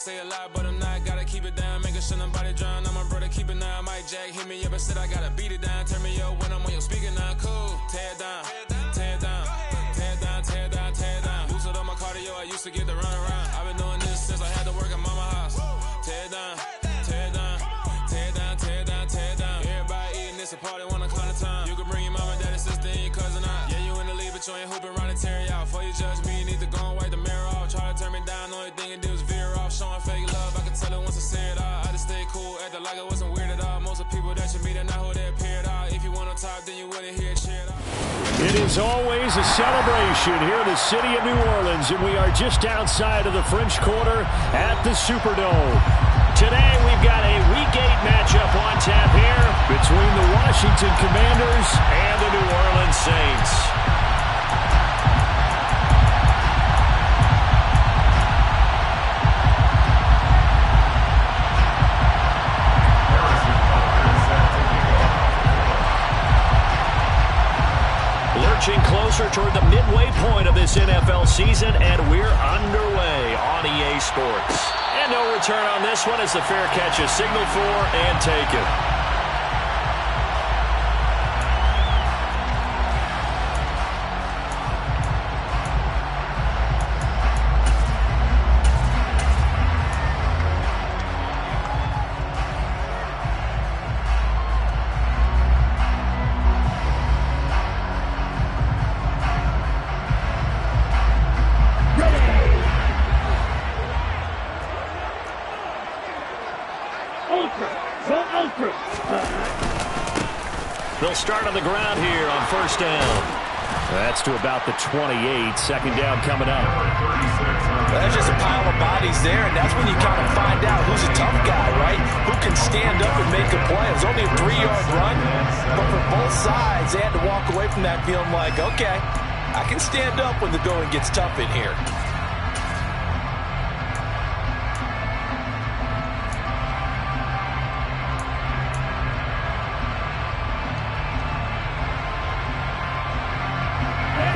Say a lot, but I'm not. Gotta keep it down, making sure nobody drown. I'm my brother, keep it down. Mike Jack hit me up and said I gotta beat it down. Turn me up when I'm on your speaker now. Cool, tear it down, tear it down, tear it down, tear it down, tear it down. Lose it on my cardio, I used to get the run around. I've been doing this since I had to work at mama house. Tear it down, tear it down, tear it down, tear it down, tear it down. Everybody eating this a party, 1 o'clock the time. You can bring your mama, daddy, sister, and your cousin out. Yeah, you in the league, but you ain't hooping around and tear it out. Before you judge me, you need to go and wipe the mirror off. Try to turn me down, only thing it do is veer off. Showing fake love, I can tell it once I say it all. I just stay cool, acting like I wasn't weird at all. Most of the people that you meet are not who they appear at all. If you want to talk, then you wouldn't hear it cheer it out. It is always a celebration here in the city of New Orleans, and we are just outside of the French Quarter at the Superdome. Today we've got a Week 8 matchup on tap here between the Washington Commanders and the New Orleans Saints. Lurching closer toward the midway point of this NFL season, and we're underway on EA Sports. And no return on this one as the fair catch is signaled for and taken. They'll start on the ground here on first down. That's to about the 28. Second down coming up. That's just a pile of bodies there, and that's when you kind of find out who's a tough guy, right? Who can stand up and make a play. It was only a 3-yard run, but for both sides, they had to walk away from that feeling like, okay, I can stand up when the going gets tough in here.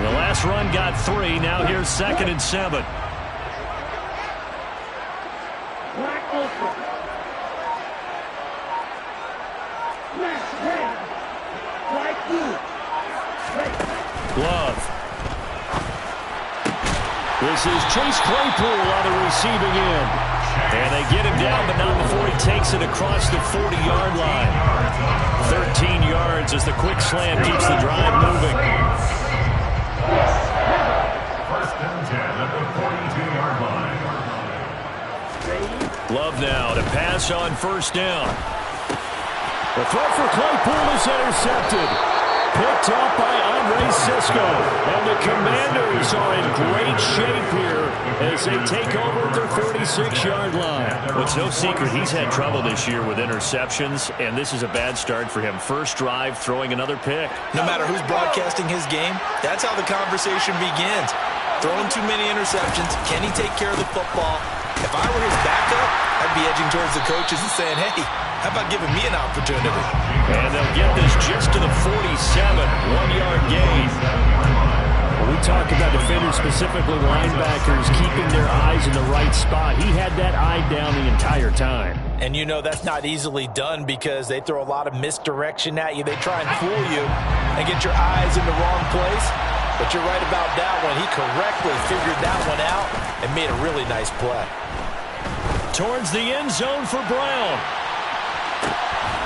The last run got 3. Now here's 2nd and 7. Glove. This is Chase Claypool on the receiving end. And they get him down, but not before he takes it across the 40-yard line. 13 yards as the quick slant keeps the drive moving. First and 10 at the 42-yard line. Love now to pass on first down. The throw for Claypool is intercepted. Picked up by Andre Cisco. And the Commanders are in great shape here as they take over at their 46-yard line. Well, it's no secret he's had trouble this year with interceptions, and this is a bad start for him. First drive, throwing another pick. No matter who's broadcasting his game, that's how the conversation begins. Throwing too many interceptions. Can he take care of the football? If I were his backup, I'd be edging towards the coaches and saying, hey, how about giving me an opportunity? And they'll get this just to the 47, 1-yard gain. When we talk about defenders, specifically linebackers, keeping their eyes in the right spot, he had that eye down the entire time. And you know that's not easily done because they throw a lot of misdirection at you. They try and fool you and get your eyes in the wrong place. But you're right about that one. He correctly figured that one out and made a really nice play. Towards the end zone for Brown.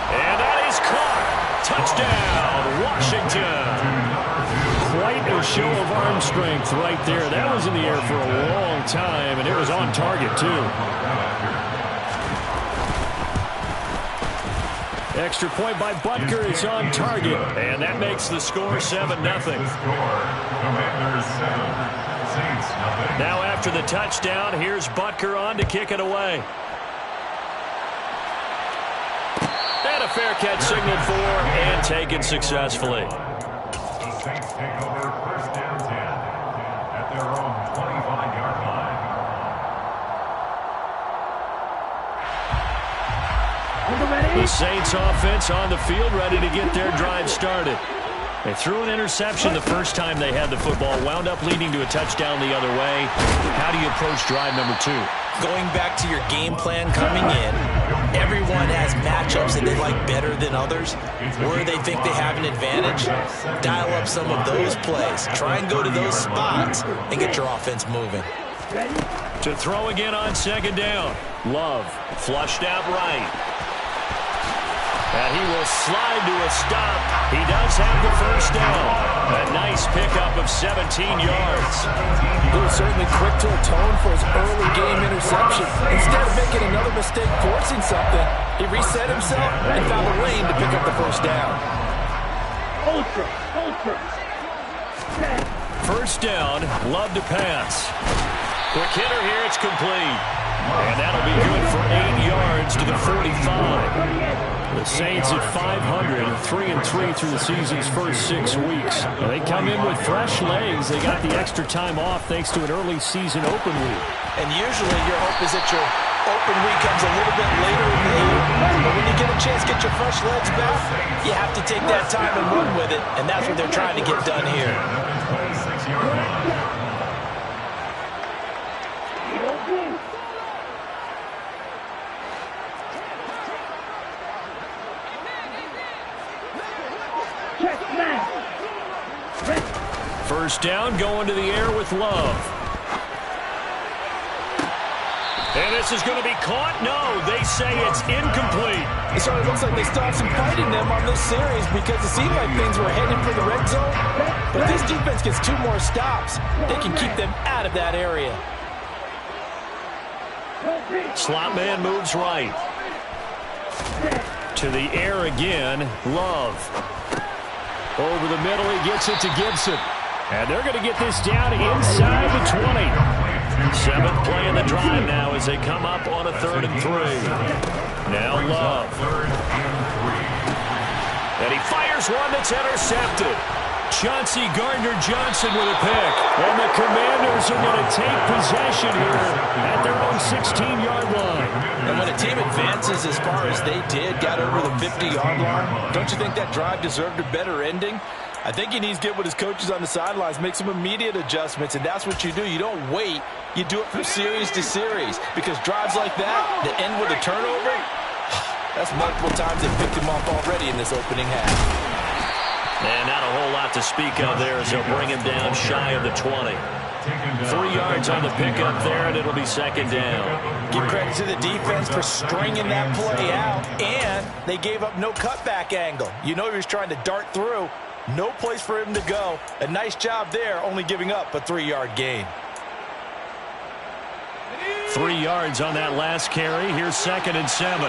And that is caught. Touchdown, Washington. Quite a show of arm strength right there. That was in the air for a long time, and it was on target, too. Extra point by Butker is on target, and that makes the score 7-0. Now after the touchdown, here's Butker on to kick it away. And a fair catch signaled for and taken successfully. The Saints take over first down 10 at their own 25-yard line. The Saints offense on the field, ready to get their drive started. They threw an interception the first time they had the football, wound up leading to a touchdown the other way. How do you approach drive number 2? Going back to your game plan coming in, everyone has matchups that they like better than others, where they think they have an advantage. Dial up some of those plays. Try and go to those spots and get your offense moving. To throw again on second down. Love flushed out right. And he will slide to a stop. He does have the first down. A nice pickup of 17 yards. He was certainly quick to atone for his early game interception. Instead of making another mistake forcing something, he reset himself and found a lane to pick up the first down. First down, Love to pass. Quick hitter here, it's complete. And that'll be good for 8 yards to the 45. The Saints at 500, 3-3 through the season's first 6 weeks. They come in with fresh legs. They got the extra time off thanks to an early season open week. And usually your hope is that your open week comes a little bit later in the year. But when you get a chance to get your fresh legs back, you have to take that time and run with it. And that's what they're trying to get done here. First down, going to the air with Love. And this is going to be caught? No, they say it's incomplete. So it looks like they still have some fight in them on this series because it seemed like things were headed for the red zone. But this defense gets 2 more stops. They can keep them out of that area. Slot man moves right. To the air again, Love. Over the middle, he gets it to Gibson. And they're going to get this down inside the 20. 7th play in the drive now as they come up on a 3rd and 3. Now Love. And he fires one that's intercepted. Chauncey Gardner-Johnson with a pick. And the Commanders are going to take possession here at their own 16-yard line. And when a team advances as far as they did, got over the 50-yard line, don't you think that drive deserved a better ending? I think he needs to get with his coaches on the sidelines, make some immediate adjustments, and that's what you do. You don't wait. You do it from series to series because drives like that end with a turnover, that's multiple times they picked him off already in this opening half. And not a whole lot to speak of there as they'll bring him down shy of the 20. 3 yards on the pickup there, and it'll be 2nd down. Give credit to the defense for stringing that play out, and they gave up no cutback angle. You know he was trying to dart through. No place for him to go. A nice job there, only giving up a 3-yard gain. 3 yards on that last carry. Here's 2nd and 7.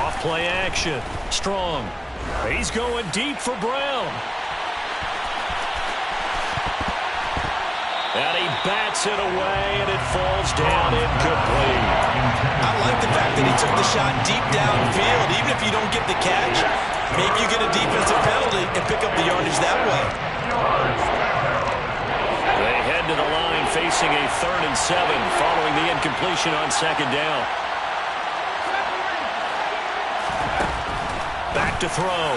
Off play action. Strong. He's going deep for Brown. And he bats it away, and it falls down incomplete. I like the fact that he took the shot deep downfield. Even if you don't get the catch, maybe you get a defensive penalty and pick up the yardage that way. They head to the line facing a 3rd and 7 following the incompletion on 2nd down. Back to throw.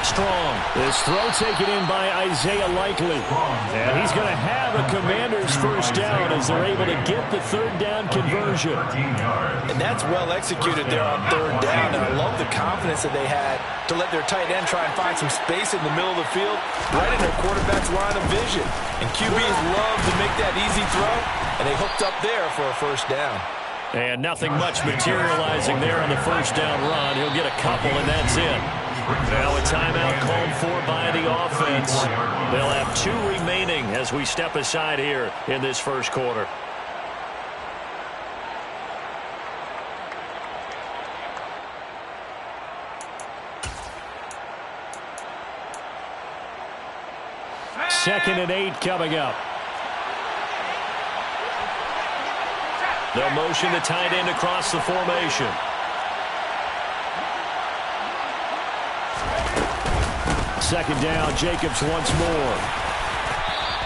Strong. This throw taken in by Isaiah Likely. And he's going to have a Commander's first down as they're able to get the 3rd down conversion. And that's well executed there on 3rd down. And I love the confidence that they had to let their tight end try and find some space in the middle of the field, right in their quarterback's line of vision. And QBs love to make that easy throw, and they hooked up there for a first down. And nothing much materializing there on the first down run. He'll get a couple, and that's it. Now a timeout called for by the offense. They'll have 2 remaining as we step aside here in this first quarter. Second and 8 coming up. They'll motion the tight end across the formation. Second down, Jacobs once more.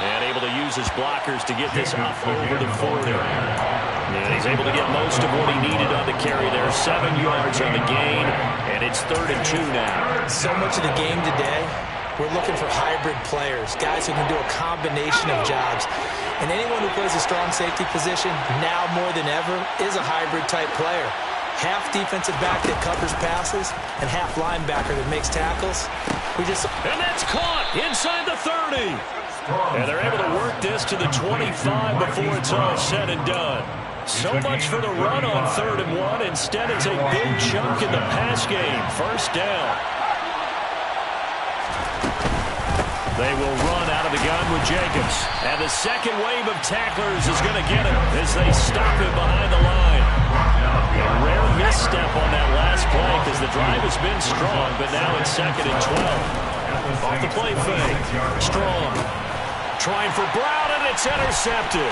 And able to use his blockers to get this up over the 40. And he's able to get most of what he needed on the carry there. 7 yards on the gain, and it's 3rd and 2 now. So much of the game today We're looking for hybrid players, guys who can do a combination of jobs. And anyone who plays a strong safety position, now more than ever, is a hybrid-type player. Half defensive back that covers passes and half linebacker that makes tackles. And that's caught inside the 30. And they're able to work this to the 25 before it's all said and done. So much for the run on 3rd and 1. Instead, it's a big chunk in the pass game. First down. They will run out of the gun with Jacobs. And the second wave of tacklers is going to get him as they stop him behind the line. A rare misstep on that last play because the drive has been strong, but now it's 2nd and 12. Off the play fake. Strong. Trying for Brown, and it's intercepted.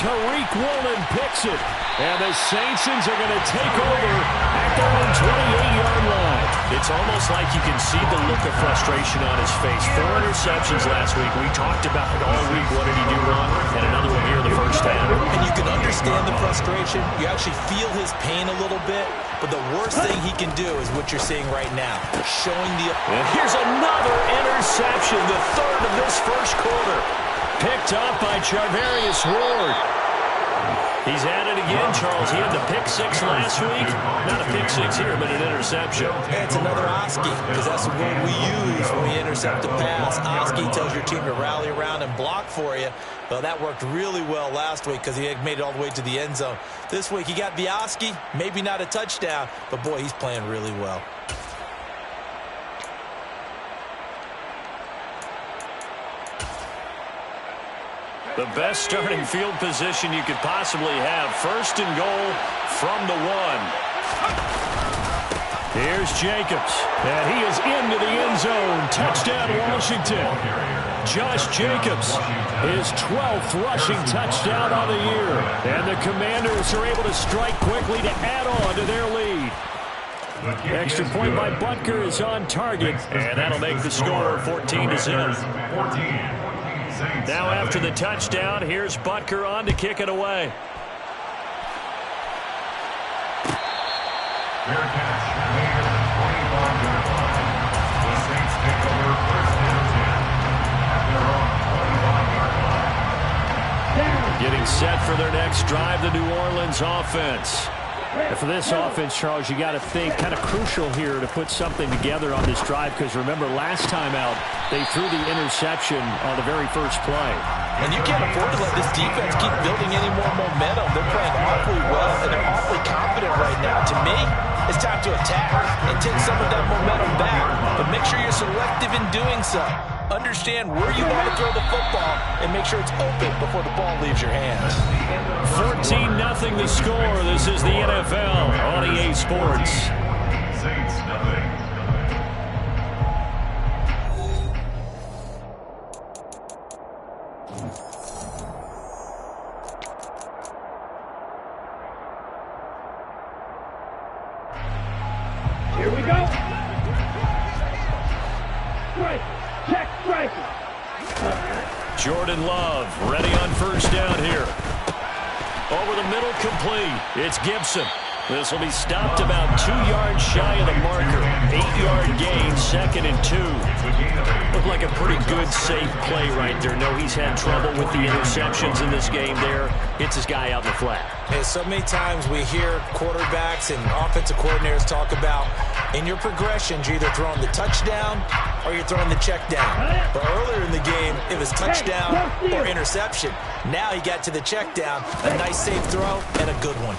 Tariq Woolen picks it. And the Saints are going to take over at their own 28-yard line. It's almost like you can see the look of frustration on his face. 4 interceptions last week. We talked about it all week. What did he do wrong? And another one here in the first half. And you can understand the frustration. You actually feel his pain a little bit. But the worst thing he can do is what you're seeing right now. Showing the... And here's another interception, the 3rd of this first quarter. Picked up by Charvarius Ward. He's at it again, Charles. He had the pick 6 last week. Not a pick 6 here, but an interception. And it's another Oski, because that's the word we use when we intercept a pass. Oski tells your team to rally around and block for you. Well, that worked really well last week because he had made it all the way to the end zone. This week, he got the Oski, maybe not a touchdown, but boy, he's playing really well. The best starting field position you could possibly have. 1st and goal from the 1. Here's Jacobs. And he is into the end zone. Touchdown, Washington. Josh Jacobs, his 12th rushing touchdown on the year. And the Commanders are able to strike quickly to add on to their lead. Extra point by Butker is on target. And that'll make the score 14-0. Now after the touchdown, here's Butker on to kick it away. Fair catch made at the 25-yard line. The Saints take over 1st and 10 at their own 25-yard line. Getting set for their next drive, the New Orleans offense. And for this offense, Charles, you got to think kind of crucial here to put something together on this drive because remember last time out they threw the interception on the very first play. And you can't afford to let this defense keep building any more momentum. They're playing awfully well and they're awfully confident right now. To me, it's time to attack and take some of that momentum back, but make sure you're selective in doing so. Understand where you want to throw the football and make sure it's open before the ball leaves your hands. 14-0 the score. This is the NFL on EA Sports. Saints nothing. Here we go. Strike. Check strike. Jordan Love ready on 1st down here. Over the middle, complete. It's Gibson. This will be stopped about 2 yards shy of the marker. 8-yard gain, 2nd and 2. Looked like a pretty good, safe play right there. No, he's had trouble with the interceptions in this game there. Hits his guy out in the flat. Hey, so many times we hear quarterbacks and offensive coordinators talk about in your progressions, you're either throwing the touchdown or you're throwing the check down. But earlier in the game, it was touchdown or interception. Now he got to the check down, a nice safe throw, and a good one.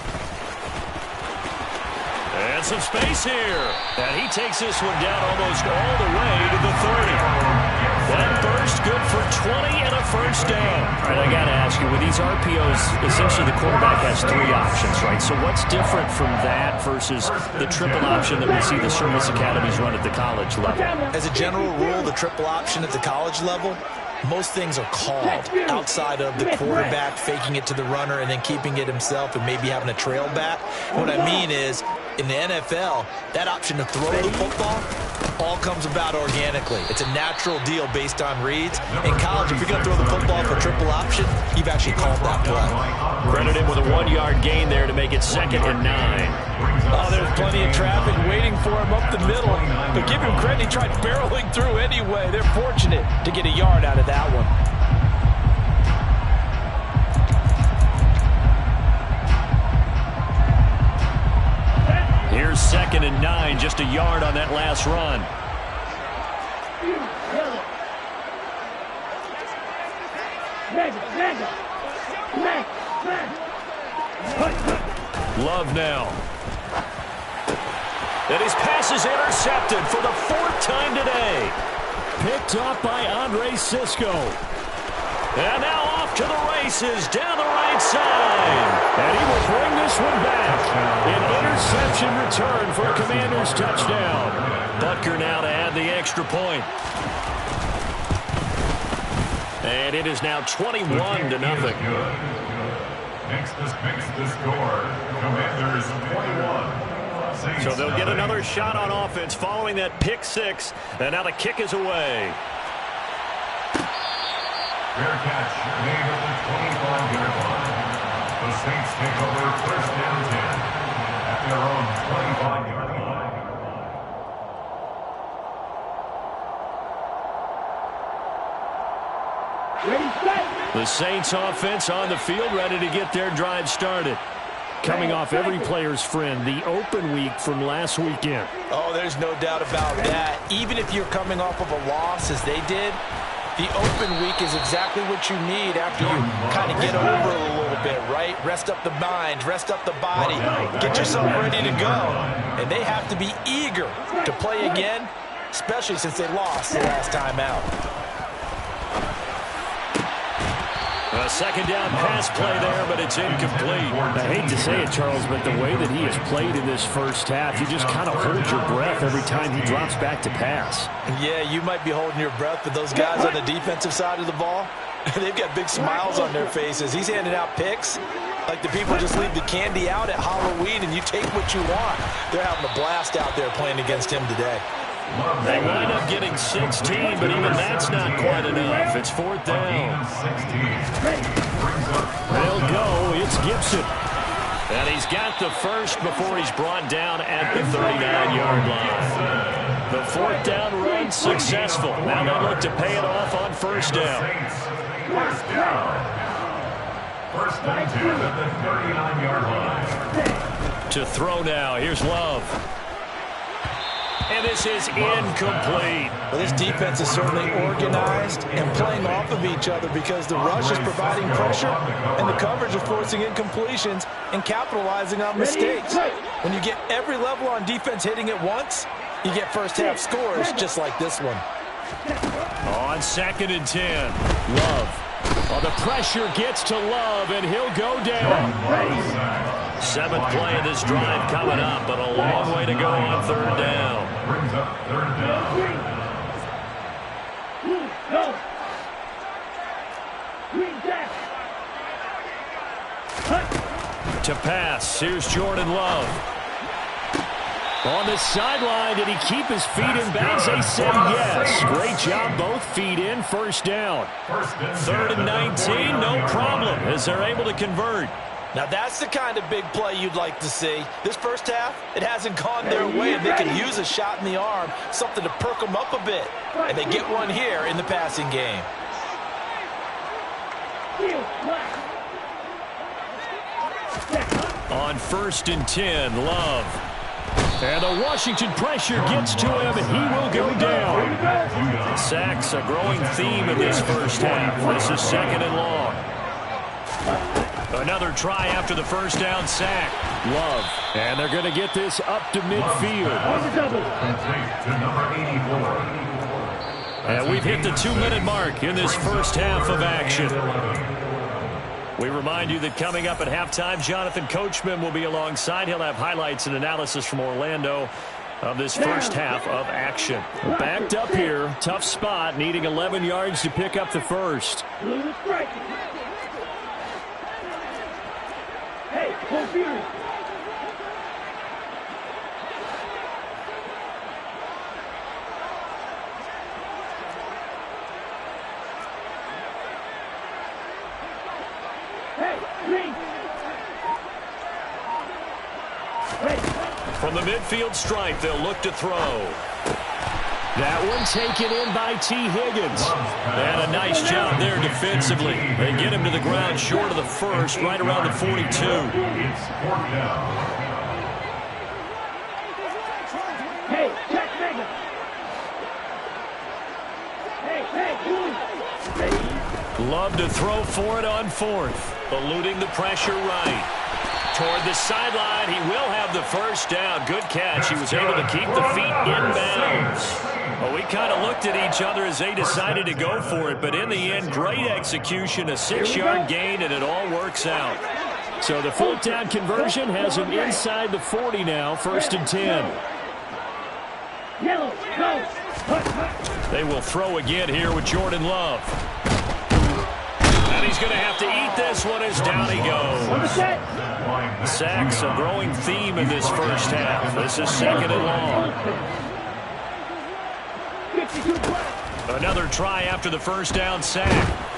And some space here. And he takes this one down almost all the way to the 30. That burst good for 20 and a 1st down. All right, I got to ask you, with these RPOs, essentially the quarterback has 3 options, right? So what's different from that versus the triple option that we see the service academies run at the college level? As a general rule, the triple option at the college level, most things are called outside of the quarterback faking it to the runner and then keeping it himself and maybe having a trail back. What I mean is In the NFL, that option to throw the football all comes about organically. It's a natural deal based on reads. In college, if you're going to throw the football for triple option, you've actually called that play. Credit him with a 1-yard gain there to make it 2nd and 9. Oh, there's plenty of traffic waiting for him up the middle. But give him credit, he tried barreling through anyway. They're fortunate to get a yard out of that one. Here's 2nd and 9, just a yard on that last run. Love now. And his pass is intercepted for the 4th time today. Picked up by Andre Cisco. And now off to the races down the right side. And he will bring this one back. An interception return for a Commanders touchdown. Butker now to add the extra point. And it is now 21-0. Makes the score. Commanders 21. So they'll get another shot on offense following that pick 6. And now the kick is away. Fair catch made at the 25-yard line. The Saints take over 1st and 10 at their own 25-yard line. The Saints offense on the field, ready to get their drive started. Coming off every player's friend, the open week from last weekend. Oh, there's no doubt about that. Even if you're coming off of a loss as they did, the open week is exactly what you need after you kind of get over it a little bit, right? Rest up the mind, rest up the body, get yourself ready to go. And they have to be eager to play again, especially since they lost the last time out. A 2nd down pass play there, but it's incomplete. I hate to say it, Charles, but the way that he has played in this first half, you just kind of hold your breath every time he drops back to pass. Yeah, you might be holding your breath, but those guys on the defensive side of the ball, they've got big smiles on their faces. He's handing out picks like the people just leave the candy out at Halloween and you take what you want. They're having a blast out there playing against him today. They wind up getting 16, but even that's not quite enough. It's 4th down. They'll go. It's Gibson. And he's got the first before he's brought down at the 39-yard line. The 4th down run successful. Now they look to pay it off on 1st down. 1st and 10 at the 39-yard line. To throw now. Here's Love. And this is incomplete. Well, this defense is certainly organized and playing off of each other because the rush is providing pressure and the coverage is forcing incompletions and capitalizing on mistakes. When you get every level on defense hitting at once, you get first half scores just like this one. On 2nd and 10, Love. Well, the pressure gets to Love, and he'll go down. 7th play of this drive coming up, but a long way to go on 3rd down. Brings up 3rd down. To pass, here's Jordan Love. On the sideline, did he keep his feet in bounds? They said yes. Great job, both feet in, 1st down. 3rd and 19, no problem, as they're able to convert. Now that's the kind of big play you'd like to see. This first half, it hasn't gone their way, and they could use a shot in the arm, something to perk them up a bit. And they get one here in the passing game. On 1st and 10, Love. And the Washington pressure gets to him, and he will go down. Sacks, a growing theme in this first half. This is 2nd and long. Another try after the 1st down sack. Love. And they're going to get this up to midfield. And we've hit the 2-minute mark in this first half of action. We remind you that coming up at halftime, Jonathan Coachman will be alongside. He'll have highlights and analysis from Orlando of this first half of action. Backed up here, tough spot, needing 11 yards to pick up the first. From the midfield stripe, they'll look to throw. That one taken in by T. Higgins. And a nice job there defensively. They get him to the ground short of the first, right around the 42. It's 4th down. Hey, check Megan. Hey, Love to throw for it on 4th. Eluding the pressure right. Toward the sideline, he will have the first down. Good catch. He was able to keep the feet inbounds. Well, we kind of looked at each other as they decided to go for it, but in the end, great execution, a 6-yard gain, and it all works out. So the 4th down conversion has him inside the 40 now, 1st and 10. yellow, go. They will throw again here with Jordan Love. And he's going to have to eat this one as down he goes. Sacks, a growing theme in this first half. This is 2nd and long. Another try after the first down sack.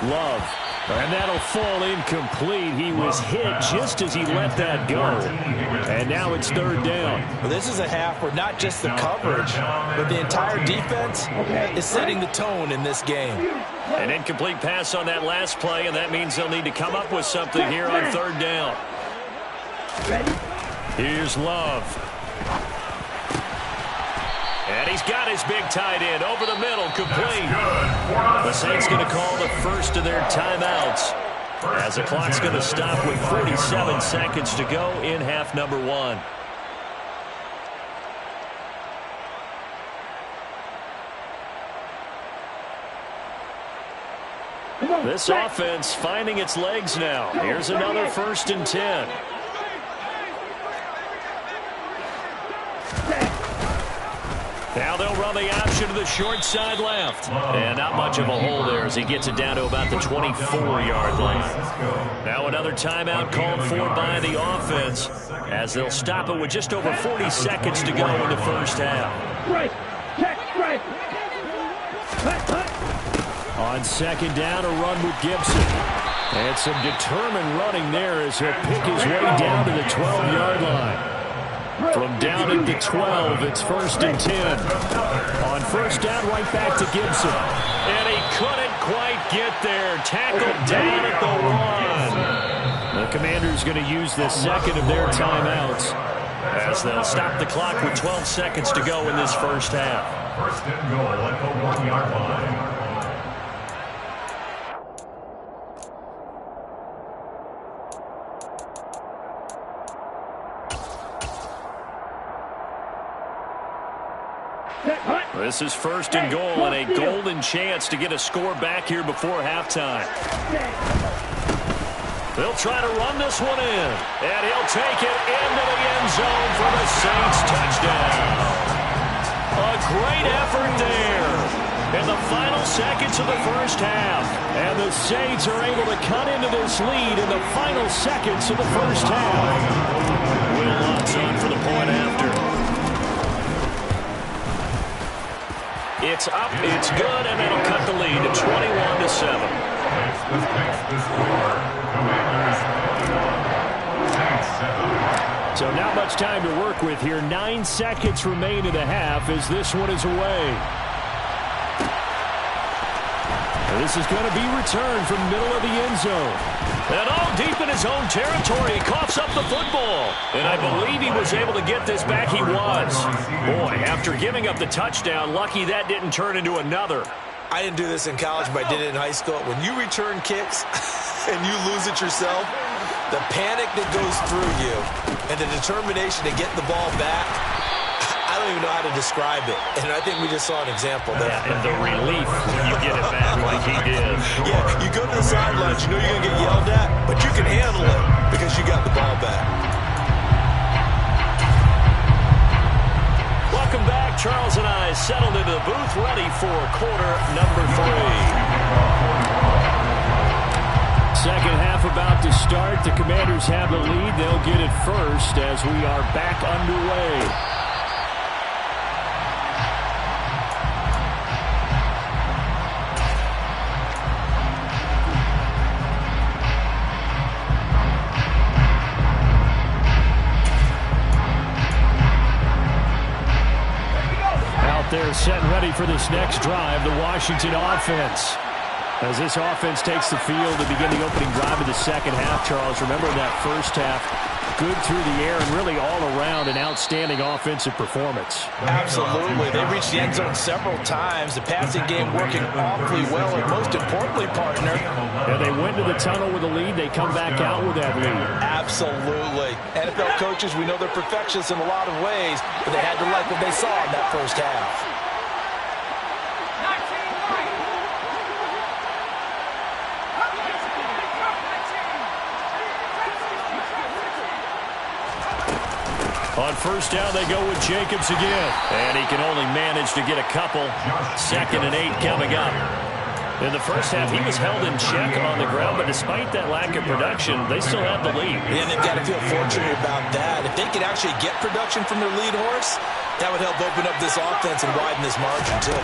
Love. And that'll fall incomplete. He was hit just as he let that go. And now it's 3rd down. Well, this is a half where not just the coverage, but the entire defense is setting the tone in this game. An incomplete pass on that last play, and that means they'll need to come up with something here on 3rd down. Here's Love. And he's got his big tight end over the middle, complete. The Saints going to call the first of their timeouts as the clock's going to stop with 47 seconds to go in half number 1. This offense finding its legs now. Here's another 1st and 10. Now they'll run the option to the short side left. And not much of a hole there as he gets it down to about the 24-yard line. Now another timeout called for by the offense as they'll stop it with just over 40 seconds to go in the first half. Strike, check, strike. On 2nd down, a run with Gibson. And some determined running there as he'll pick his way down to the 12-yard line. From down at the 12, it's 1st and 10. On 1st down, right back to Gibson. And he couldn't quite get there. Tackled down at the 1. The Commanders going to use the 2nd of their timeouts as they'll stop the clock with 12 seconds to go in this first half. 1st and goal at the 1-yard line. This is 1st and goal and a golden chance to get a score back here before halftime. They'll try to run this one in, and he'll take it into the end zone for the Saints touchdown. A great effort there in the final seconds of the first half. And the Saints are able to cut into this lead in the final seconds of the first half. Will Lutz on for the point after. It's up, it's good, and that'll cut the lead to 21-7. So not much time to work with here. 9 seconds remain in the half as this one is away. This is going to be returned from middle of the end zone. And all deep in his own territory, he coughs up the football. And I believe he was able to get this back. He was. Boy, after giving up the touchdown, lucky that didn't turn into another. I didn't do this in college, but I did it in high school. When you return kicks and you lose it yourself, the panic that goes through you and the determination to get the ball back, I don't even know how to describe it. And I think we just saw an example there. Yeah, and the relief when you get it back like he did. Yeah, you go to the sidelines, you know you're going to get yelled at, but you can handle it because you got the ball back. Welcome back. Charles and I settled into the booth, ready for quarter number 3. Second half about to start. The Commanders have the lead. They'll get it first as we are back underway. They're set and ready for this next drive, the Washington offense. As this offense takes the field to begin the opening drive of the second half, Charles, remember that first half, good through the air and really all around an outstanding offensive performance. Absolutely. They reached the end zone several times. The passing game working awfully well, and most importantly, partner. And they went to the tunnel with a lead. They come back out with that lead. Absolutely. NFL coaches, we know they're perfectionists in a lot of ways, but they had to like what they saw in that first half. On first down, they go with Jacobs again. And he can only manage to get a couple. 2nd and 8 coming up. In the first half, he was held in check on the ground, but despite that lack of production, they still have the lead. And they've got to feel fortunate about that. If they could actually get production from their lead horse, that would help open up this offense and widen this margin, too.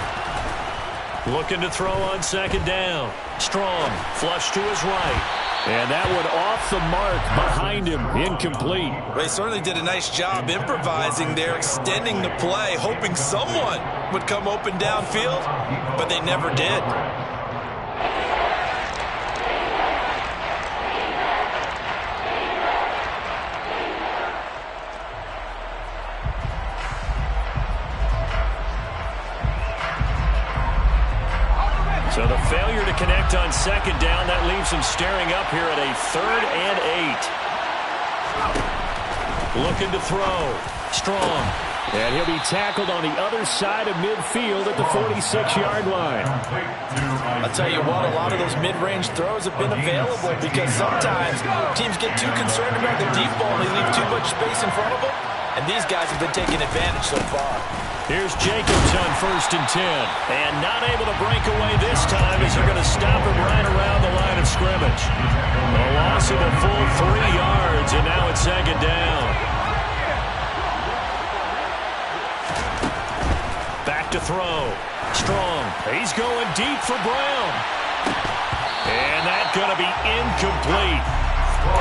Looking to throw on 2nd down. Strong, flush to his right. And that one off the mark behind him, incomplete. They certainly did a nice job improvising there, extending the play, hoping someone would come open downfield, but they never did. So the failure to connect on 2nd down, that leaves him staring up here at a 3rd and 8. Looking to throw. Strong. And he'll be tackled on the other side of midfield at the 46-yard line. I'll tell you what, a lot of those mid-range throws have been available because sometimes teams get too concerned about the deep ball and they leave too much space in front of them. And these guys have been taking advantage so far. Here's Jacobs on 1st and 10. And not able to break away this time as they're going to stop him right around the line of scrimmage. A loss of a full 3 yards, and now it's 2nd down. Back to throw. Strong. He's going deep for Brown. And that's going to be incomplete.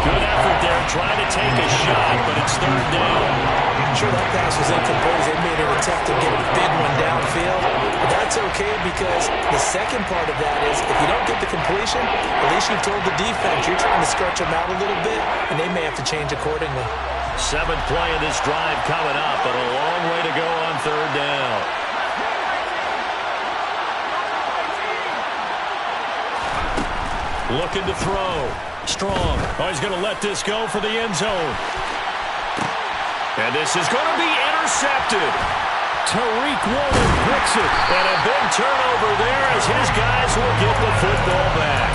Good effort there, trying to take a shot, but it's 3rd down. Sure, that pass was incomplete. They made an attempt to get a big one downfield, but that's okay because the second part of that is if you don't get the completion, at least you've told the defense you're trying to stretch them out a little bit, and they may have to change accordingly. 7th play of this drive coming up, but a long way to go on 3rd down. Looking to throw. Strong. Oh, he's going to let this go for the end zone. And this is going to be intercepted. Tariq Woolen picks it. And a big turnover there as his guys will get the football back.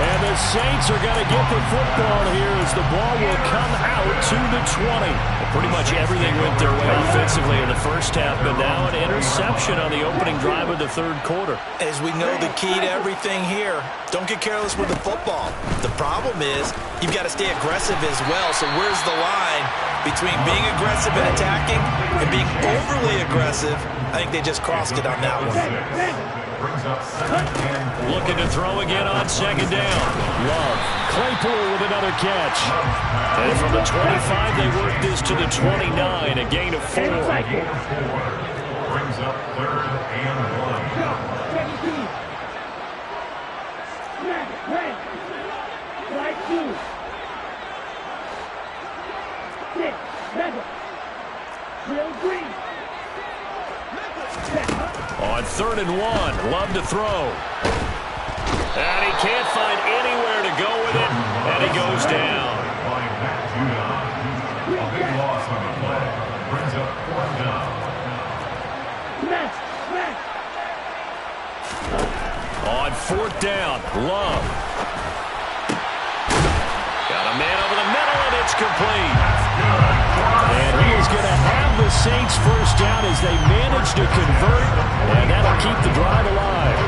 And the Saints are going to get the football here as the ball will come out to the 20. Pretty much everything went their way offensively in the first half, but now an interception on the opening drive of the 3rd quarter. As we know, the key to everything here, don't get careless with the football. The problem is you've got to stay aggressive as well. So where's the line between being aggressive and attacking and being overly aggressive? I think they just crossed it on that one. Looking to throw again on 2nd down. Love. Claypool with another catch. And from the 25, they work this to the 29, a gain of 4. Brings up 3rd and 1. On 3rd and 1, Love to throw. And he can't find anywhere to go with it, and he goes down. A big loss on the play. Brings up 4th down. On 4th down, Love. Got a man over the middle, and it's complete. And he is going to have the Saints first down as they manage to convert, and that'll keep the drive alive.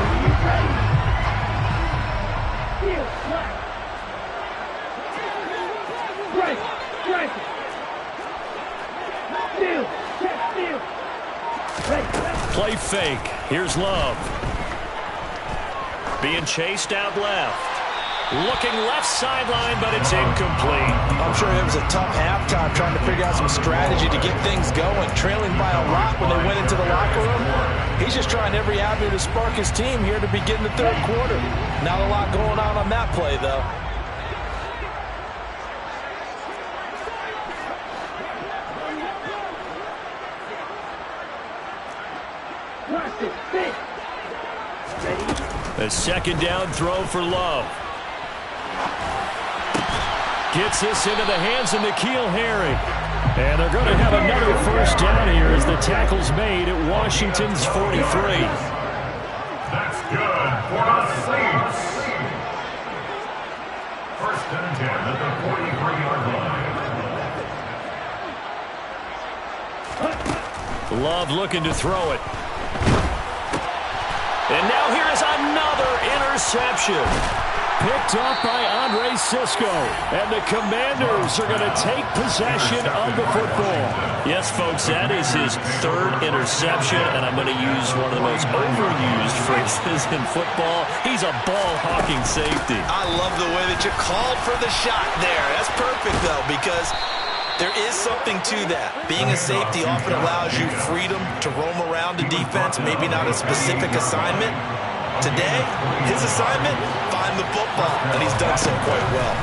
Play fake. Here's Love. Being chased out left. Looking left sideline, but it's incomplete. I'm sure it was a tough halftime trying to figure out some strategy to get things going. Trailing by a lot when they went into the locker room. He's just trying every avenue to spark his team here to begin the third quarter. Not a lot going on that play, though. A second down throw for Love. Gets this into the hands of N'Keal Harry. And they're going to have another first down here as the tackle's made at Washington's 43. That's good for the Saints. First and 10 at the 43-yard line. Love looking to throw it. And now here is another interception. Picked up by Andre Cisco. And the Commanders are going to take possession of the football. Yes, folks, that is his third interception, and I'm going to use one of the most overused phrases in football. He's a ball-hawking safety. I love the way that you called for the shot there. That's perfect, though, because there is something to that. Being a safety often allows you freedom to roam around the defense, maybe not a specific assignment. Today, his assignment, find the football, and he's done so quite well.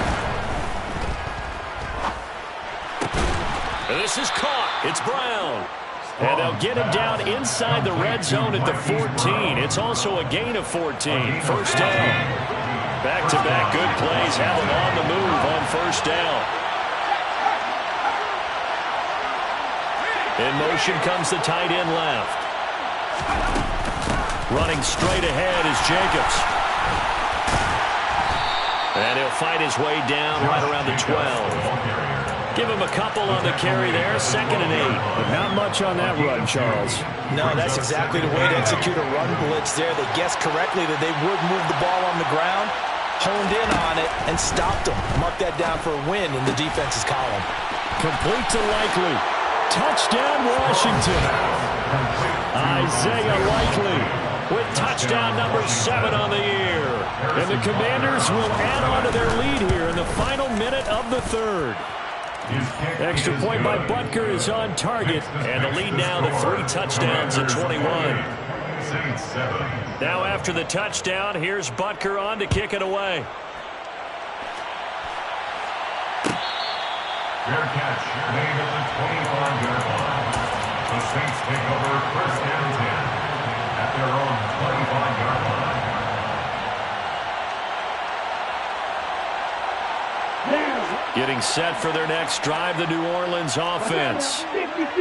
This is caught. It's Brown. And they'll get him down inside the red zone at the 14. It's also a gain of 14. First down. Back-to-back good plays have him on the move on first down. In motion comes the tight end left. Running straight ahead is Jacobs. And he'll fight his way down right around the 12. Give him a couple on the carry there, 2nd and 8. But not much on that run, Charles. No, that's exactly the way to execute a run blitz there. They guessed correctly that they would move the ball on the ground, honed in on it, and stopped them. Mark that down for a win in the defense's column. Complete to Likely. Touchdown, Washington. Isaiah Likely with touchdown number 7 on the year. And the Commanders will add on to their lead here in the final minute of the third. Extra point by Butker is on target, and the lead now to 3 touchdowns at 21. Now after the touchdown, here's Butker on to kick it away. Fair catch made at the 25-yard line. The Saints take over first and 10 at their own 25-yard line. Getting set for their next drive, the New Orleans offense.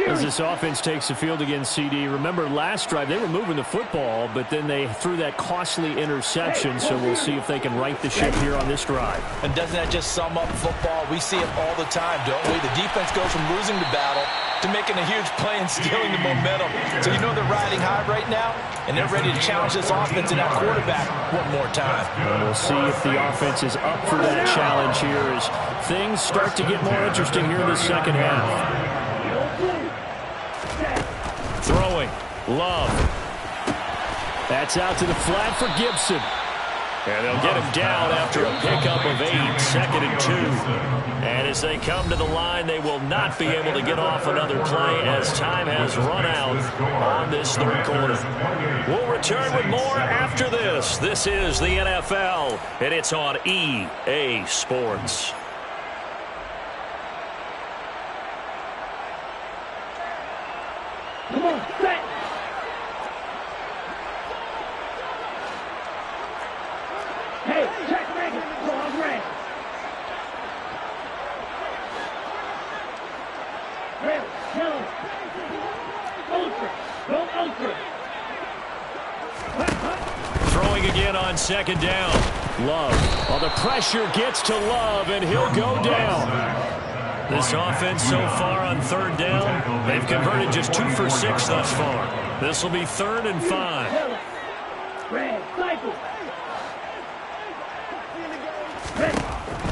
As this offense takes the field against CD, remember last drive they were moving the football, but then they threw that costly interception, so we'll see if they can right the ship here on this drive. And doesn't that just sum up football? We see it all the time, don't we? The defense goes from losing the battle to making a huge play and stealing the momentum. So you know they're riding high right now, and they're ready to challenge this offense and that quarterback one more time. And we'll see if the offense is up for that challenge here as things start to get more interesting here in the second half. Throwing. Love. That's out to the flat for Gibson. And they'll get him down after a pickup of 8, 2nd and 2. And as they come to the line, they will not be able to get off another play as time has run out on this third quarter. We'll return with more after this. This is the NFL, and it's on EA Sports. Come on, set. Hey, check Megan. Long range. Red, yellow. Ultra. Go ultra. Throwing again on 2nd down. Love. Well, the pressure gets to Love, and he'll go down. This offense so far on 3rd down, they've converted just 2 for 6 thus far. This will be 3rd and 5. Red, cycle.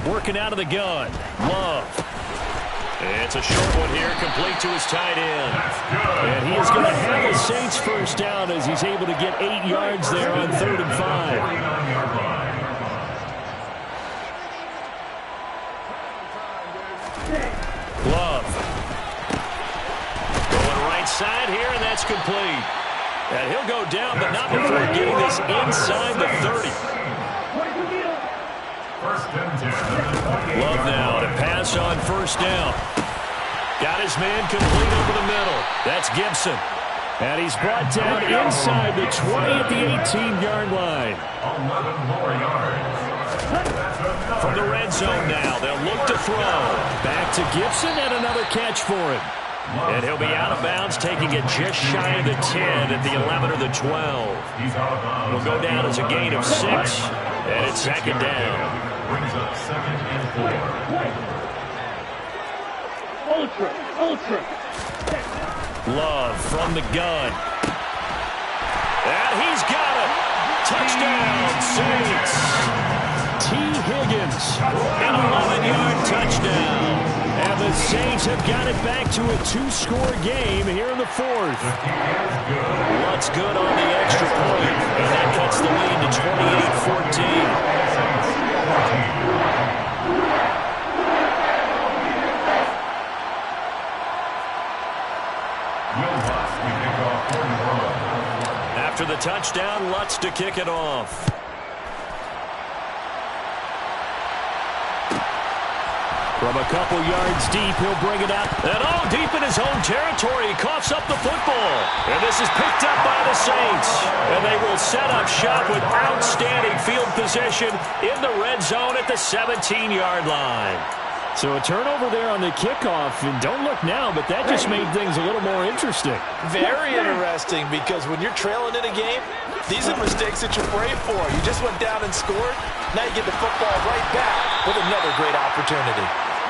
Working out of the gun. Love. It's a short one here, complete to his tight end. And he is going to have the Saints first down as he's able to get 8 yards there on 3rd and 5. side here, and that's complete. And he'll go down, but not before getting this inside the 30. First and 10. Love now to pass on first down. Got his man complete over the middle. That's Gibson. And he's brought down inside the 20 at the 18-yard line. 11 more yards. From the red zone now, they'll look to throw. Back to Gibson and another catch for him. And he'll be out of bounds, taking it just shy of the 10 at the 11 or the 12. It'll go down as a gain of 6, and it's second down. Brings up 2nd and 4. Ultra. Love from the gun. And he's got it. Touchdown, Saints. T. Higgins, an 11-yard touchdown. And the Saints have got it back to a 2-score game here in the 4th. Lutz good on the extra point, and that cuts the lead to 28-14. After the touchdown, Lutz to kick it off. From a couple yards deep, he'll bring it up. And deep in his own territory, he coughs up the football. And this is picked up by the Saints. And they will set up shop with outstanding field position in the red zone at the 17-yard line. So a turnover there on the kickoff, and don't look now, but that just made things a little more interesting. Very interesting, because when you're trailing in a game, these are mistakes that you pray for. You just went down and scored. Now you get the football right back with another great opportunity.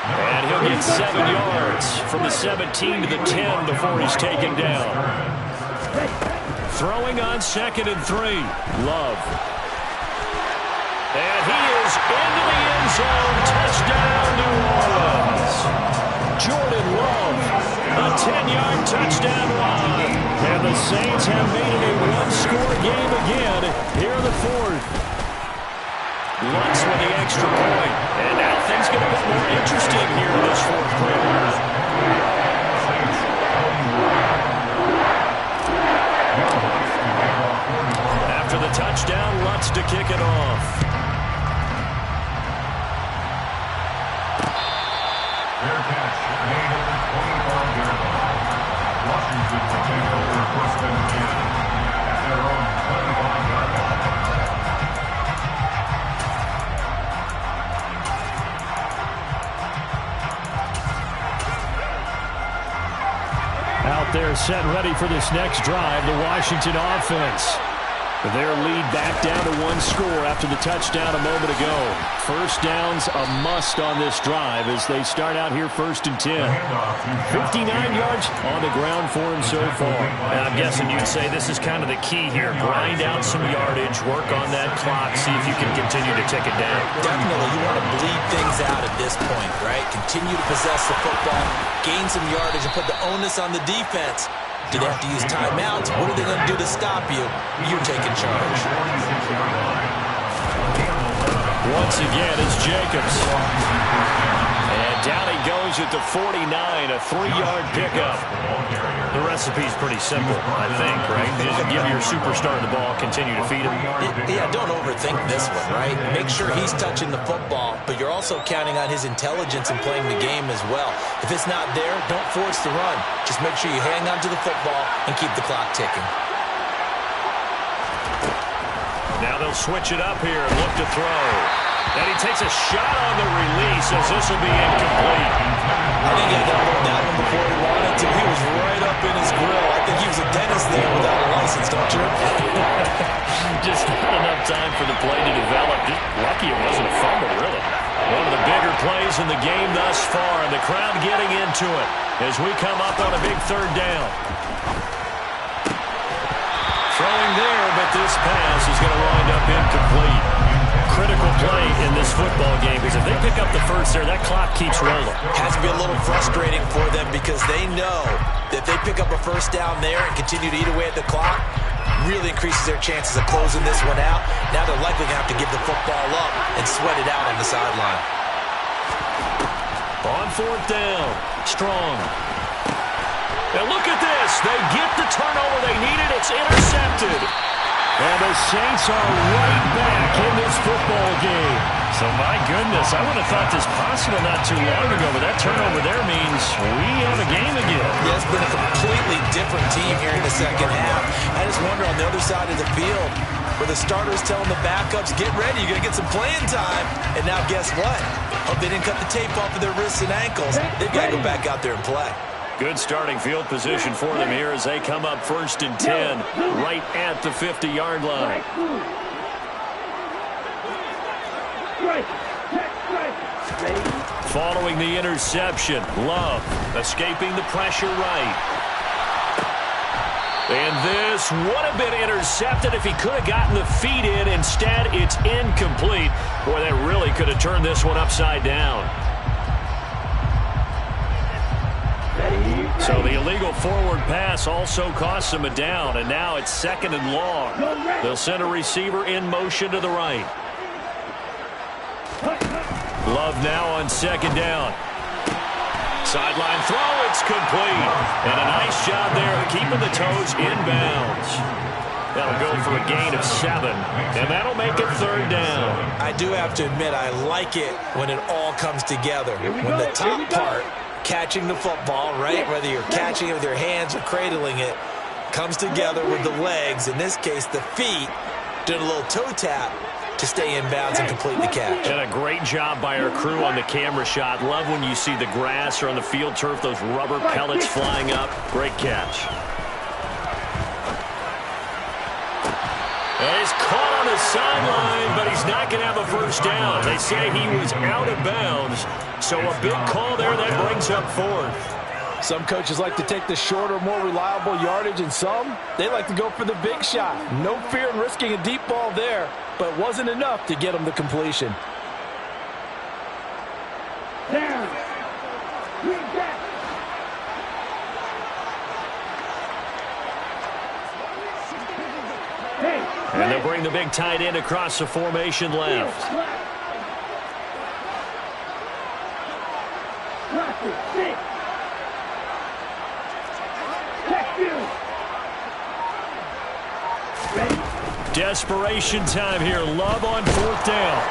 And he'll get 7 yards from the 17 to the 10 before he's taken down. Throwing on 2nd and 3. Love. And he is into the end zone. Touchdown, New Orleans. Jordan Love, a 10-yard touchdown run. And the Saints have made it a 1-score game again here in the 4th. Lutz with the extra point. And now things get a bit more interesting here in this 4th quarter. After the touchdown, Lutz to kick it off. Fair catch made at the 25-yard line. Washington will take over first and 10 at their own 25-yard line. Out there set ready for this next drive, the Washington offense. Their lead back down to 1 score after the touchdown a moment ago. First down's a must on this drive as they start out here 1st and 10. 59 yards on the ground for him so far. And I'm guessing you'd say this is kind of the key here. Grind out some yardage, work on that clock, see if you can continue to tick it down. Definitely, you want to bleed things out at this point, right? Continue to possess the football, gain some yardage, and put the onus on the defense. Do they have to use timeouts? What are they going to do to stop you? You're taking charge. Once again, it's Jacobs. And down he goes at the 49, a 3-yard pickup. The recipe's pretty simple, I think, right? Just give your superstar the ball, continue to feed him. Yeah, don't overthink this one, right? Make sure he's touching the football, but you're also counting on his intelligence in playing the game as well. If it's not there, don't force the run. Just make sure you hang on to the football and keep the clock ticking. Now they'll switch it up here and look to throw. And he takes a shot on the release as this will be incomplete. I think he had that ball down before he wanted to. He was right up in his grill. I think he was a dentist there without a license, don't you? Just not enough time for the play to develop. Just lucky it wasn't a fumble, really. One of the bigger plays in the game thus far, and the crowd getting into it as we come up on a big 3rd down. Throwing there, but this pass is going to wind up incomplete. Critical play in this football game because if they pick up the first there, that clock keeps rolling. Has to be a little frustrating for them because they know that if they pick up a first down there and continue to eat away at the clock, really increases their chances of closing this one out. Now they're likely going to have to give the football up and sweat it out on the sideline. On 4th down, Strong. And look at this. They get the turnover they needed. It's intercepted. And the Saints are right back in this football game. So, my goodness, I would have thought this possible not too long ago, but that turnover there means we have a game again. Yeah, it's been a completely different team here in the second half. I just wonder on the other side of the field where the starters telling the backups, get ready, you're going to get some playing time. And now guess what? Hope they didn't cut the tape off of their wrists and ankles. They've got to go back out there and play. Good starting field position for them here as they come up 1st and 10 right at the 50-yard line. Following the interception, Love escaping the pressure right. And this would have been intercepted if he could have gotten the feet in. Instead, it's incomplete. Boy, that really could have turned this one upside down. So the illegal forward pass also costs him a down, and now it's 2nd and long. They'll send a receiver in motion to the right. Love now on 2nd down. Sideline throw, it's complete. And a nice job there of keeping the toes inbounds. That'll go for a gain of 7, and that'll make it 3rd down. I do have to admit, I like it when it all comes together. When the top part, catching the football, right, whether you're catching it with your hands or cradling it, comes together with the legs, in this case the feet, doing a little toe tap to stay inbounds and complete the catch. And a great job by our crew on the camera shot. Love when you see the grass or on the field turf, those rubber pellets flying up. Great catch. And he's caught on the sideline, but he's not going to have a first down. They say he was out of bounds, so a big call there that brings up 4th. Some coaches like to take the shorter, more reliable yardage, and some, they like to go for the big shot. No fear in risking a deep ball there, but it wasn't enough to get them the completion. Down. Green back. And they'll bring the big tight end across the formation left. Desperation time here. Love on 4th down.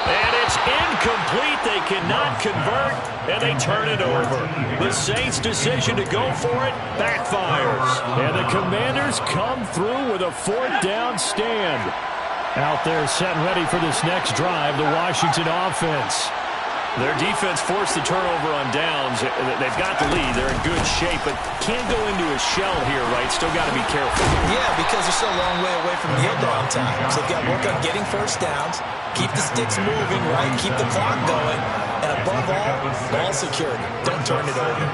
And it's incomplete. They cannot convert, and they turn it over. The Saints' decision to go for it backfires. And the Commanders come through with a 4th down stand. Out there set ready for this next drive, the Washington offense. Their defense forced the turnover on downs. They've got the lead. They're in good shape, but can't go into a shell here, right? Still got to be careful. Yeah, because they're still a long way away from the down time. So they've got to work on getting first downs, keep the sticks moving, right? Keep the clock going. And above all, ball security. Don't turn it over.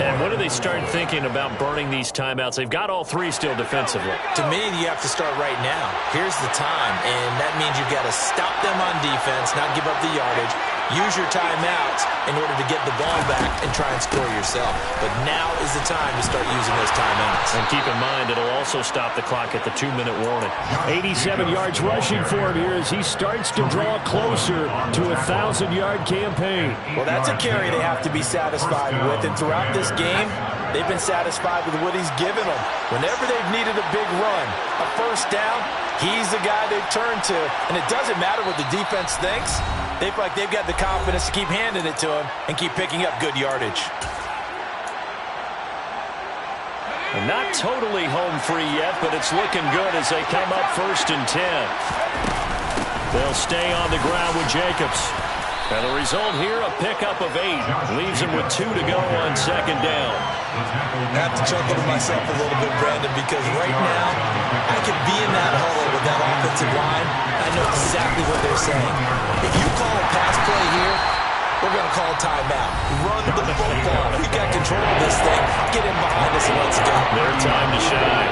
And when do they start thinking about burning these timeouts? They've got all 3 still defensively. To me, you have to start right now. Here's the time, and that means you've got to stop them on defense, not give up the yardage. Use your timeouts in order to get the ball back and try and score yourself. But now is the time to start using those timeouts. And keep in mind, it'll also stop the clock at the 2-minute warning. 87 yards rushing for him here as he starts to draw closer to a 1,000-yard campaign. Well, that's a carry they have to be satisfied with. And throughout this game, they've been satisfied with what he's given them. Whenever they've needed a big run, a first down, he's the guy they've turned to. And it doesn't matter what the defense thinks. They feel like they've got the confidence to keep handing it to him and keep picking up good yardage. And not totally home free yet, but it's looking good as they come up 1st and 10. They'll stay on the ground with Jacobs. And the result here, a pickup of 8. Leaves him with 2 to go on 2nd down. I have to chuckle to myself a little bit, Brandon, because right now, I could be in that huddle with that offensive line. I know exactly what they're saying. If you call a pass play here, we're going to call a timeout. Run the football. We got control of this thing. Get in behind us and let's go. Their time to shine.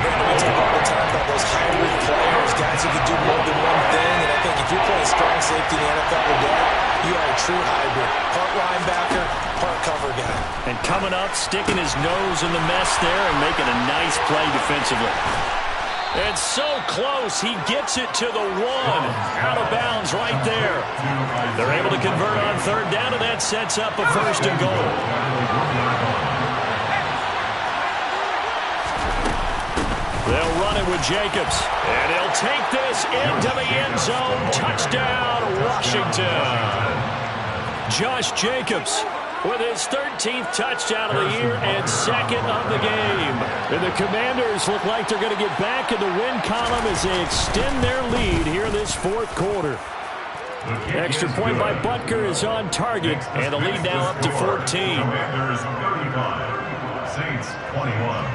Brandon, we talk all the time about those hybrid players, guys who can do more than one thing. And I think if you're playing strong safety in the NFL today, you are a true hybrid. Part linebacker, part cover guy. And coming up, sticking his nose in the mess there and making a nice play defensively. And so close, he gets it to the 1. Out of bounds right there. They're able to convert on 3rd down, and that sets up a 1st and goal. They'll run it with Jacobs. And he'll take this into the end zone. Touchdown, Washington. Josh Jacobs with his 13th touchdown of the year and second of the game. And the Commanders look like they're going to get back in the win column as they extend their lead here in this fourth quarter. Extra point by Butker is on target, and the lead now up to 14. Commanders 35, Saints 21.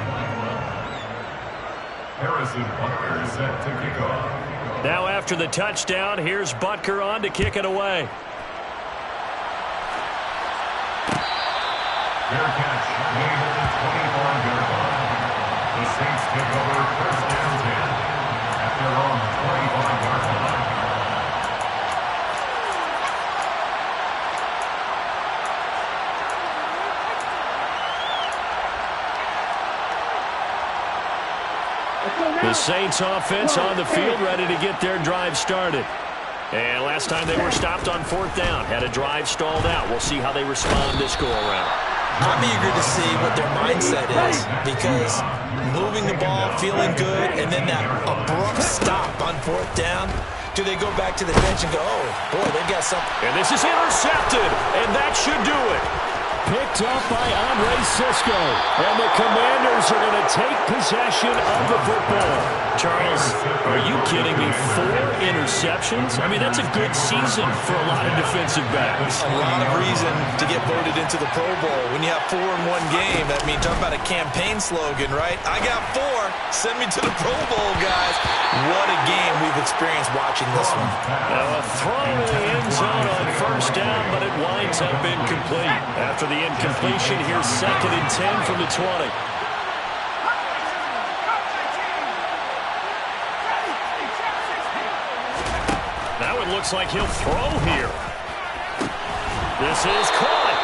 Harrison Butker set to kick off. Now after the touchdown, here's Butker on to kick it away. Fair catch made at the 25-yard line. The Saints take over first down 10 at their own 25-yard line. The Saints offense on the field, ready to get their drive started. And last time they were stopped on fourth down, had a drive stalled out. We'll see how they respond this go-around. I'm eager to see what their mindset is, because moving the ball, feeling good, and then that abrupt stop on fourth down, do they go back to the bench and go, oh, boy, they've got something. And this is intercepted, and that should do it. Picked up by Andre Cisco, and the Commanders are going to take possession of the football. Charles, are you kidding me? 4 interceptions? I mean, that's a good season for a lot of defensive backs. A lot of reason to get voted into the Pro Bowl. When you have 4 in one game, that means talk about a campaign slogan, right? I got 4. Send me to the Pro Bowl, guys. What a game we've experienced watching this one. Now a throw in the end zone on first down, but it winds up incomplete. After the incompletion, here's 2nd and 10 from the 20. Now it looks like he'll throw here. This is caught.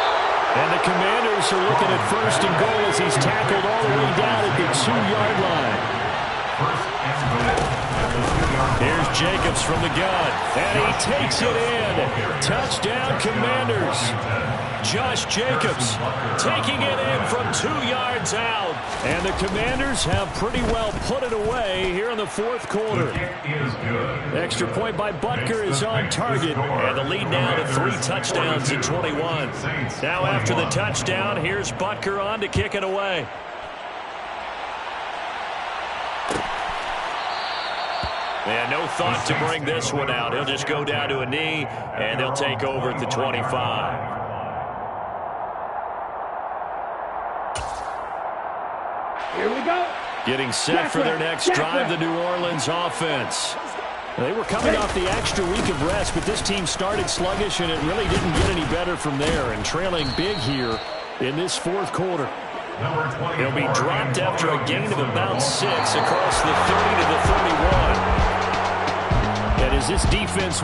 And the Commanders are looking at 1st and goal as he's tackled all the way down at the 2-yard line. First and goal at the 2-yard line. Here's Jacobs from the gun, and he takes it in. Touchdown, Commanders. Josh Jacobs taking it in from 2 yards out. And the Commanders have pretty well put it away here in the fourth quarter. The kick is good. Extra point by Butker is on target. And the lead now to 3 touchdowns in 21. Now after the touchdown, here's Butker on to kick it away. And no thought to bring this one out. He'll just go down to a knee, and they'll take over at the 25. Here we go. Getting set for their next drive, the New Orleans offense. They were coming off the extra week of rest, but this team started sluggish, and it really didn't get any better from there, and trailing big here in this fourth quarter. He'll be dropped after a gain of about 6 across the 30 to the 31. And as this defense